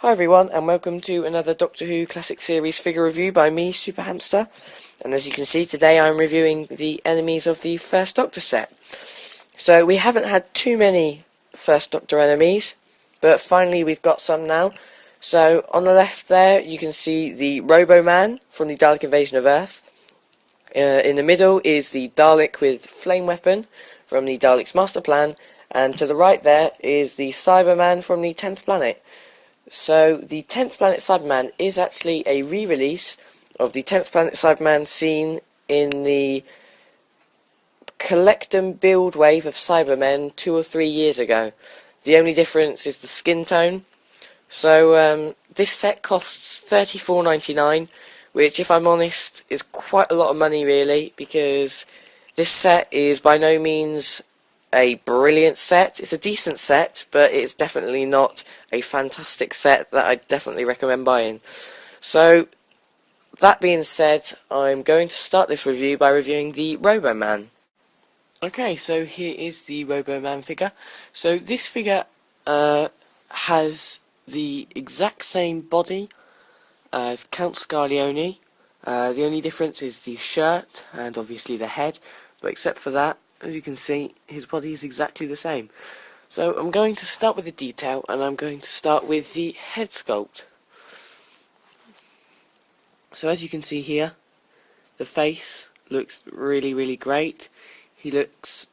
Hi everyone, and welcome to another Doctor Who Classic Series figure review by me, Super Hamster. And as you can see, today I'm reviewing the enemies of the First Doctor set. So we haven't had too many First Doctor enemies, but finally we've got some now. So on the left there, you can see the Robo-Man from the Dalek Invasion of Earth. In the middle is the Dalek with flame weapon from the Dalek's Master Plan, and to the right there is the Cyberman from the 10th planet. So, the 10th Planet Cyberman is actually a re-release of the 10th Planet Cyberman seen in the Collect and Build wave of Cybermen 2 or 3 years ago. The only difference is the skin tone. So, this set costs $34.99, which, if I'm honest, is quite a lot of money really, because this set is by no means a brilliant set. It's a decent set, but it's definitely not a fantastic set that I definitely recommend buying. So, that being said, I'm going to start this review by reviewing the Robo-Man. Okay, so here is the Robo-Man figure. So this figure has the exact same body as Count Scarlioni. The only difference is the shirt and obviously the head, but except for that, as you can see, his body is exactly the same. So I'm going to start with the detail, and I'm going to start with the head sculpt. So as you can see here, the face looks really great. He looks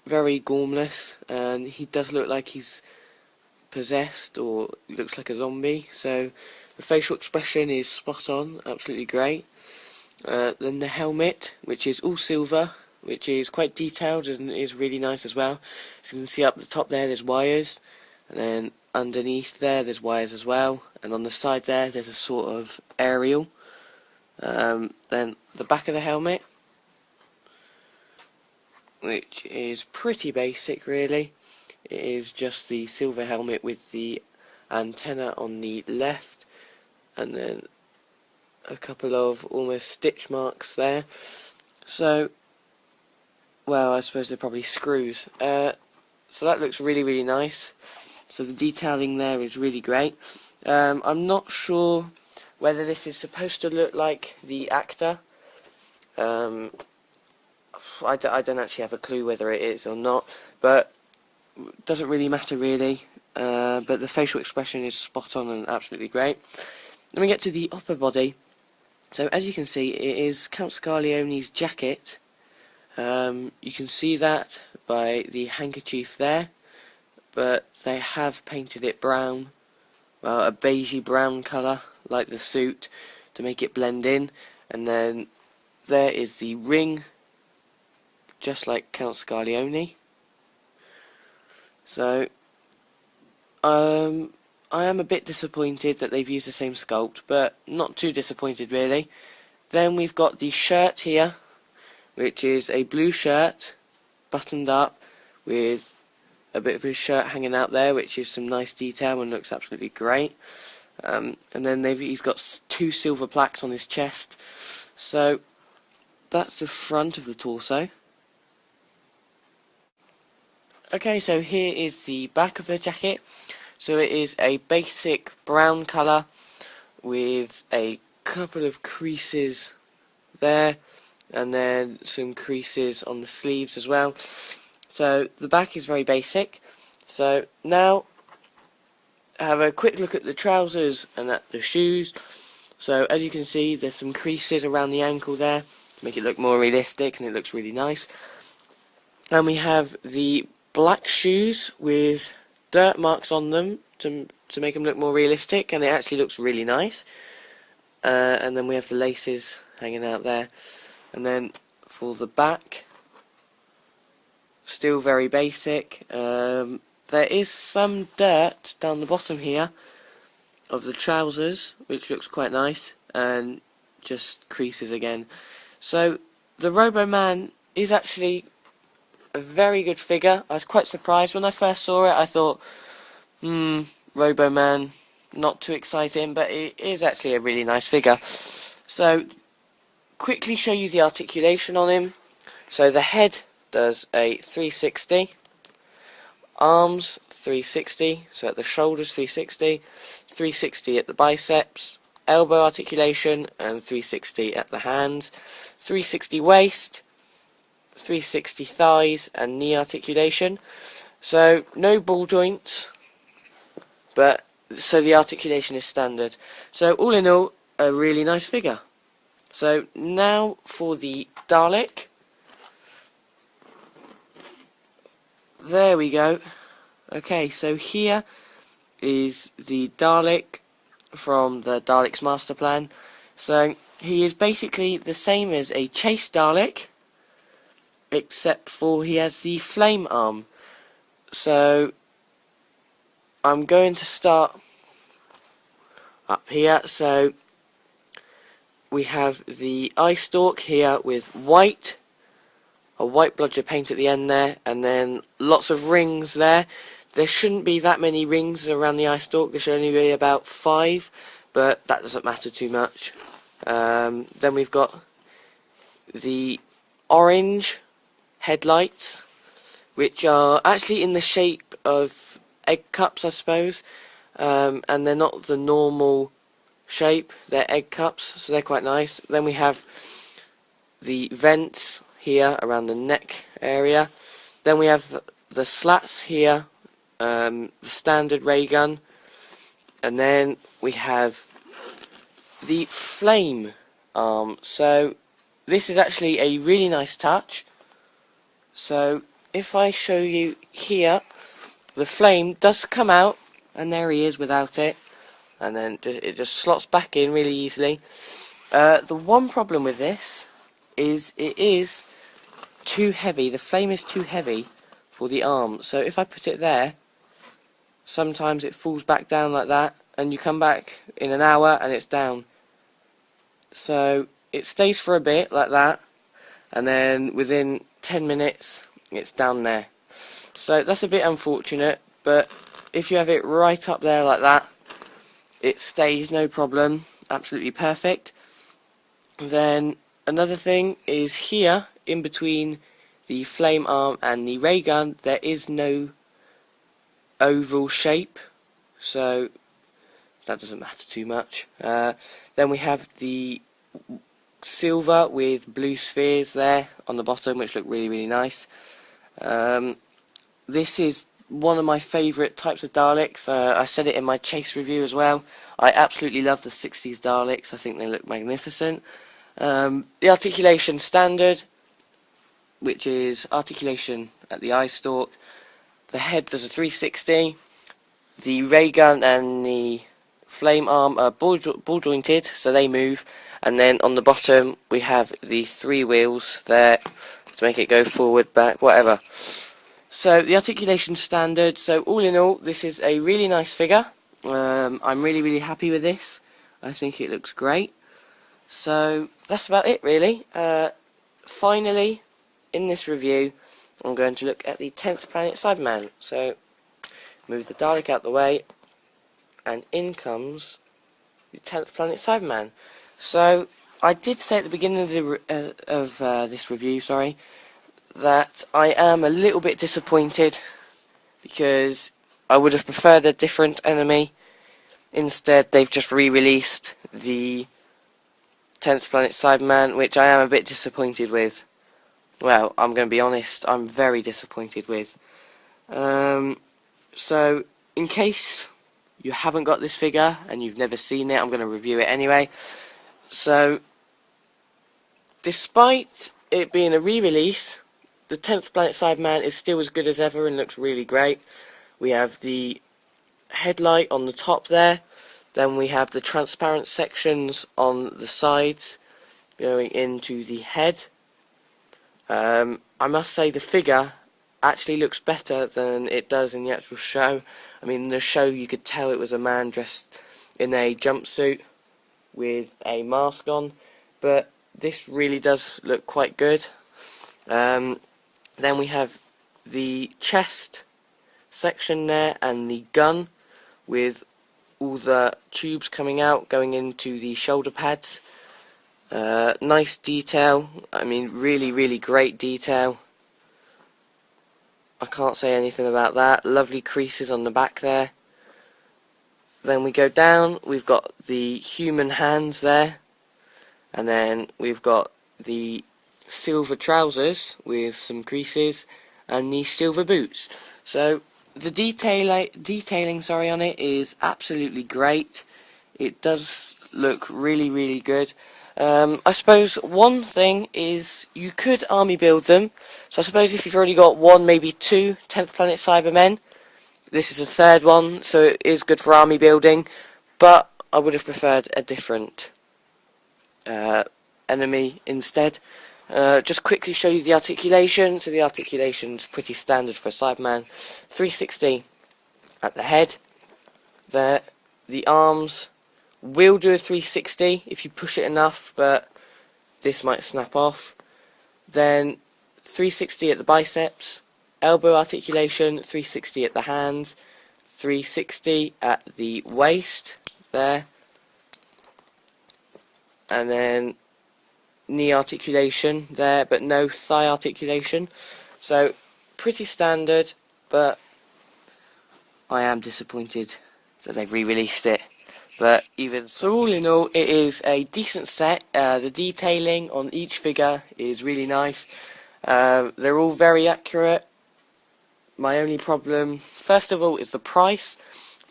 very gormless, and he does look like he's possessed or looks like a zombie. So the facial expression is spot on, absolutely great. Then the helmet, which is all silver, which is quite detailed and is really nice as well. So you can see up the top there's wires, and then underneath there's wires as well, and on the side there's a sort of aerial. Then the back of the helmet, which is pretty basic really. It is just the silver helmet with the antenna on the left, and then a couple of almost stitch marks there. So, well, I suppose they're probably screws. So that looks really nice. So the detailing there is really great. I'm not sure whether this is supposed to look like the actor. I don't actually have a clue whether it is or not, but it doesn't really matter really. But the facial expression is spot on and absolutely great. Then we get to the upper body. So as you can see, it is Count Scarlioni's jacket. You can see that by the handkerchief there, but they have painted it brown, well, a beigey brown colour like the suit, to make it blend in. And then there is the ring, just like Count Scarlioni. So I am a bit disappointed that they've used the same sculpt, but not too disappointed really. Then we've got the shirt here, which is a blue shirt, buttoned up, with a bit of his shirt hanging out there, which is some nice detail and looks absolutely great. And then he's got 2 silver plaques on his chest. So that's the front of the torso. Okay, so here is the back of the jacket. So it is a basic brown colour with a couple of creases there, and then some creases on the sleeves as well. So the back is very basic. So now have a quick look at the trousers and at the shoes. So as you can see, there's some creases around the ankle there to make it look more realistic, and it looks really nice. And we have the black shoes with dirt marks on them to make them look more realistic, and it actually looks really nice. And then we have the laces hanging out there. And then for the back, still very basic. There is some dirt down the bottom here of the trousers, which looks quite nice, and just creases again. So the Robo-Man is actually a very good figure. I was quite surprised when I first saw it. I thought, Robo-Man, not too exciting, but it is actually a really nice figure. So quickly show you the articulation on him. So the head does a 360, arms 360, so at the shoulders 360, 360 at the biceps, elbow articulation, and 360 at the hands, 360 waist, 360 thighs and knee articulation. So no ball joints, but so the articulation is standard. So all in all, a really nice figure. So now for the Dalek. There we go. Okay, so here is the Dalek from the Dalek's Master Plan. So he is basically the same as a Chase Dalek, except for he has the flame arm. So I'm going to start up here. So we have the eye stalk here with a white blotcher paint at the end there, and then lots of rings there. There shouldn't be that many rings around the eye stalk. There should only be about 5, but that doesn't matter too much. Then we've got the orange headlights, which are actually in the shape of egg cups, I suppose, and they're not the normal shape, they're egg cups, so they're quite nice. Then we have the vents here around the neck area. Then we have the slats here, the standard ray gun, and then we have the flame arm. So this is actually a really nice touch. So if I show you here, the flame does come out, and there he is without it, and then it just slots back in really easily. The one problem with this is it is too heavy. The flame is too heavy for the arm. So if I put it there, sometimes it falls back down like that, and you come back in an hour and it's down. So it stays for a bit like that, and then within 10 minutes it's down there. So that's a bit unfortunate, but if you have it right up there like that, it stays no problem, absolutely perfect. Then another thing is here, in between the flame arm and the ray gun, there is no oval shape, so that doesn't matter too much. Then we have the silver with blue spheres there on the bottom, which look really, really nice. This is one of my favourite types of Daleks. I said it in my Chase review as well. I absolutely love the 60s Daleks. I think they look magnificent. The articulation standard, which is articulation at the eye stalk. The head does a 360. The ray gun and the flame arm are ball jointed, so they move. And then on the bottom we have the 3 wheels there to make it go forward, back, whatever. So the articulation standard. So all in all, this is a really nice figure. I'm really, really happy with this. I think it looks great. So that's about it, really. Finally, in this review, I'm going to look at the 10th Planet Cyberman. So move the Dalek out the way, and in comes the 10th Planet Cyberman. So I did say at the beginning of this review, that I am a little bit disappointed because I would have preferred a different enemy. Instead, they've just re-released the 10th Planet Cyberman, which I am a bit disappointed with. Well, I'm going to be honest, I'm very disappointed with. So, in case you haven't got this figure and you've never seen it, I'm going to review it anyway. So, despite it being a re-release, the 10th Planet Cyberman is still as good as ever and looks really great. We have the headlight on the top there, then we have the transparent sections on the sides going into the head. I must say the figure actually looks better than it does in the actual show. I mean, in the show you could tell it was a man dressed in a jumpsuit with a mask on, but this really does look quite good. Then we have the chest section there and the gun with all the tubes coming out going into the shoulder pads. Nice detail. I mean, really, really great detail. I can't say anything about that. Lovely creases on the back there. Then we go down, we've got the human hands there, and then we've got the silver trousers with some creases and the silver boots. So the detailing on it is absolutely great. It does look really good. I suppose one thing is you could army build them. So I suppose if you've already got one, maybe two 10th Planet Cybermen, this is a third one, so it is good for army building, but I would have preferred a different enemy instead. Just quickly show you the articulation. So the articulation's pretty standard for a Cyberman. 360 at the head. There, the arms will do a 360 if you push it enough, but this might snap off. Then 360 at the biceps. Elbow articulation, 360 at the hands, 360 at the waist, there, and then knee articulation there, but no thigh articulation. So pretty standard, but I am disappointed that they've re-released it. But even so, all in all, it is a decent set. The detailing on each figure is really nice. They're all very accurate. My only problem, first of all, is the price.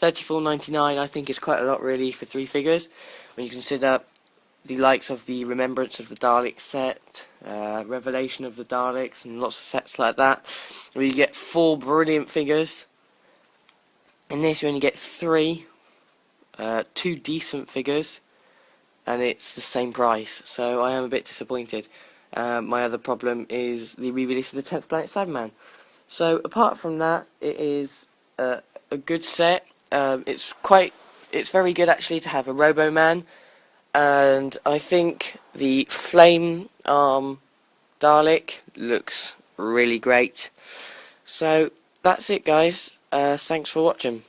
$34.99 I think is quite a lot really for 3 figures. When you consider the likes of the Remembrance of the Daleks set, Revelation of the Daleks, and lots of sets like that, where you get 4 brilliant figures. In this you only get 3, 2 decent figures, and it's the same price, so I am a bit disappointed. My other problem is the re-release of the 10th Planet Cyberman. So apart from that, it is a good set. It's very good actually to have a Roboman, and I think the Flame Arm Dalek looks really great. So that's it, guys. Thanks for watching.